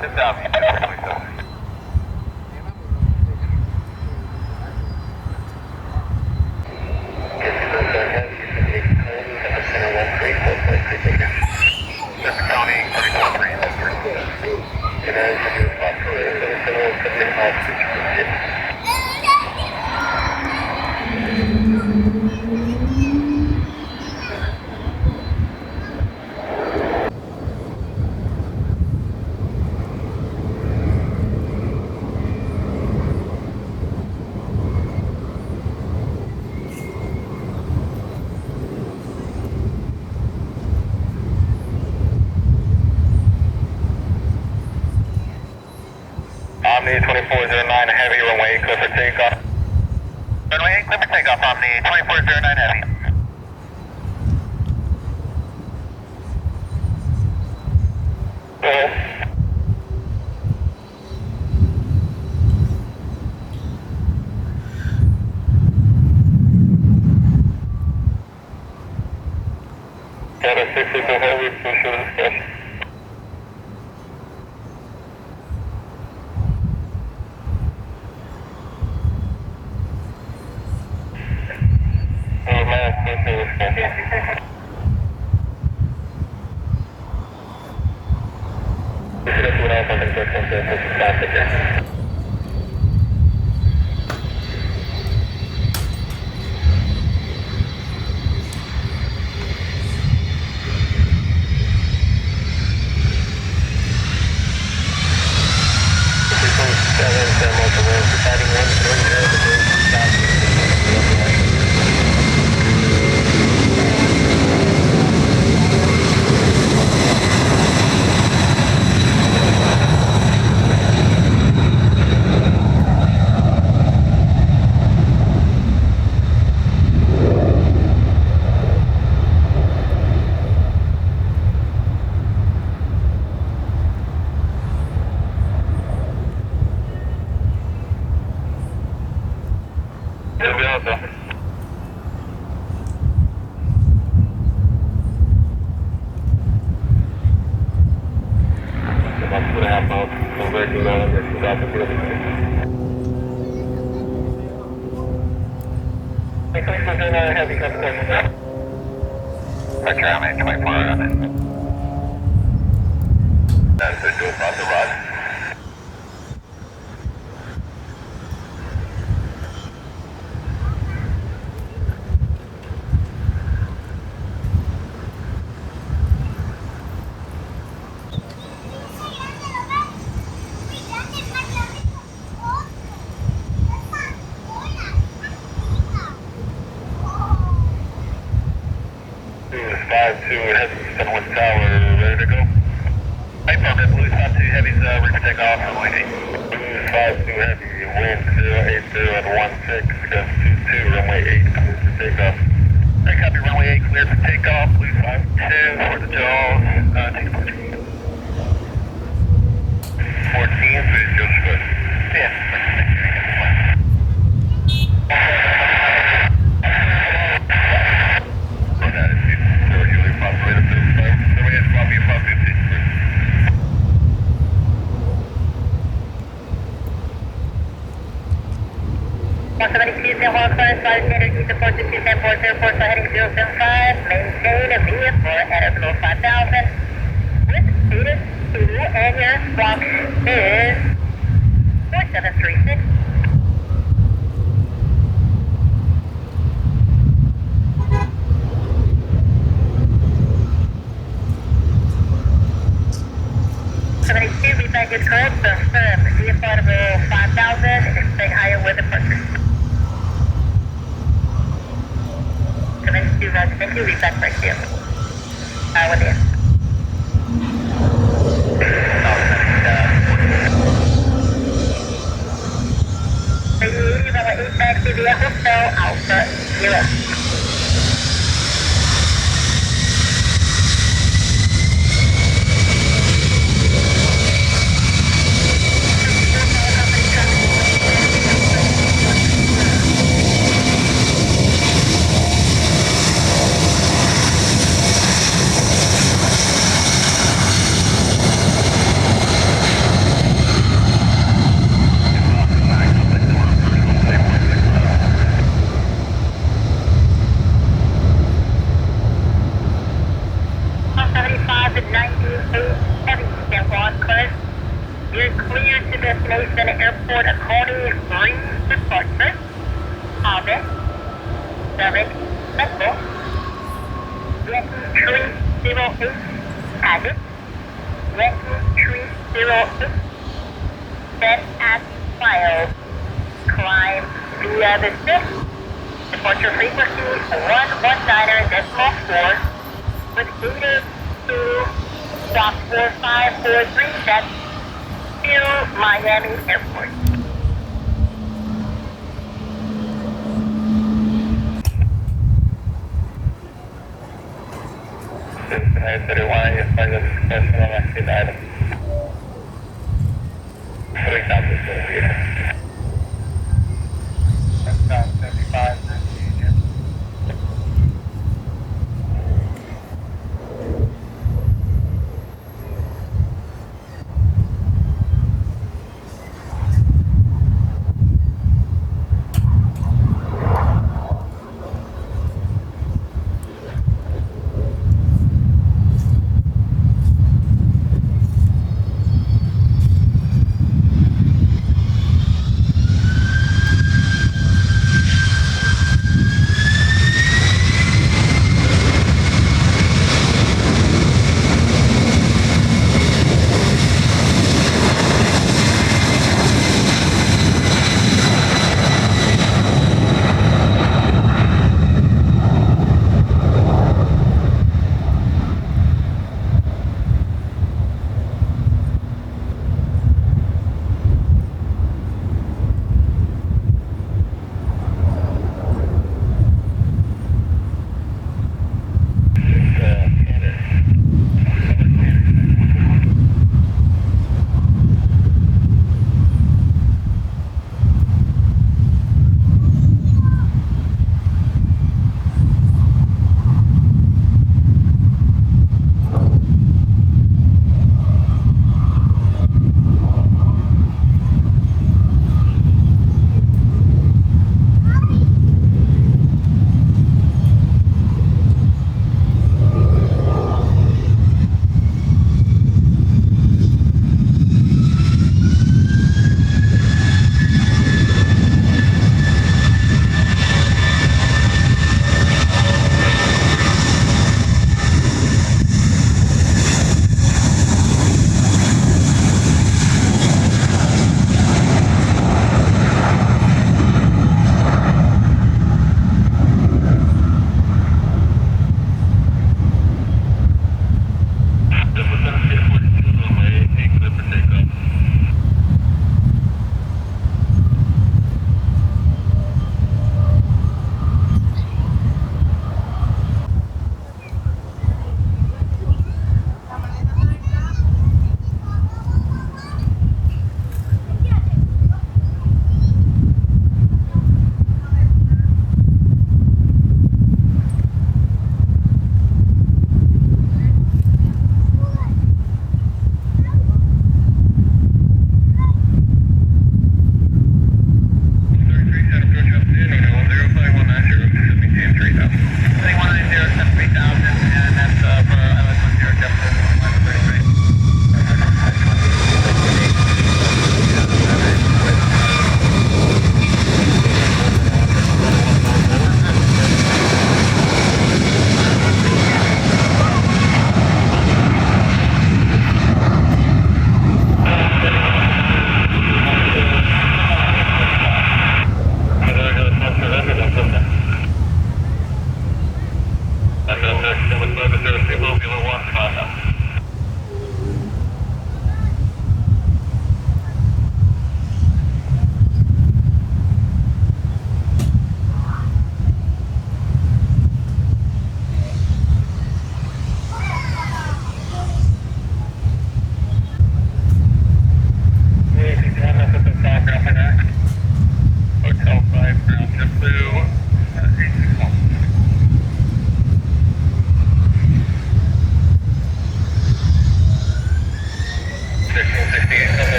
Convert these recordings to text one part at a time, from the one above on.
Sit down, you can please go. Omni 2409 Heavy, runway 8 clear for takeoff. Runway 8 clear for takeoff, Omni 2409 Heavy. Got a 62 Heavy, push to discussion. Roger, I'm at 24 on it. That's the dual across the rod. San Juan Tower, ready to go? Hey, Permit, Blue 52 Heavy's ready for takeoff, runway 8. Blue 52 Heavy, wind 080 at 16, gust 22, runway 8, clear for takeoff. Hey, copy, runway 8, clear for takeoff, Blue 52, for the Jaws, take 14. 14, please, Joseph, good. Yeah. San Juan, heading to 462, San Juan, airport, heading 075, maintain a vehicle at below 5,000, with status 2, and your squawk is 4736. Read back is correct, confirm, vehicle at below 5,000, expect higher weather pressure. Thank you, read back right here. With you. Taxi via Hotel Alpha 0. 98 Heavy, San Juan, clear. You're clear to destination airport according free departure. Aviation, 7, Echo. 2308, target. 2308, set at file. Climb via the 6. Departure frequency 119.4 with 882.4543 set to Miami Airport. Citizen 831, you're flight is successful on exit item. 3,000 centimeters. That's about 75 centimeters.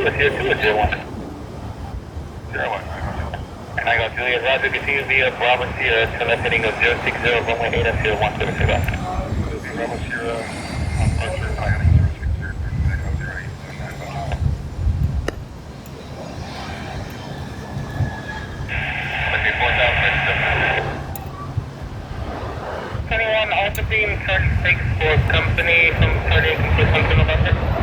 with Tier 2 or Tier 1? Tier 1. And I got Juliet Roger, continue via Bravo Sierra, select heading of 060, runway 8 at Tier 1, clear to take off. Bravo Sierra, on Archer, heading 060, clear to take off 08, 21 Alpha Team, 36 for company from 38 complete 1 November.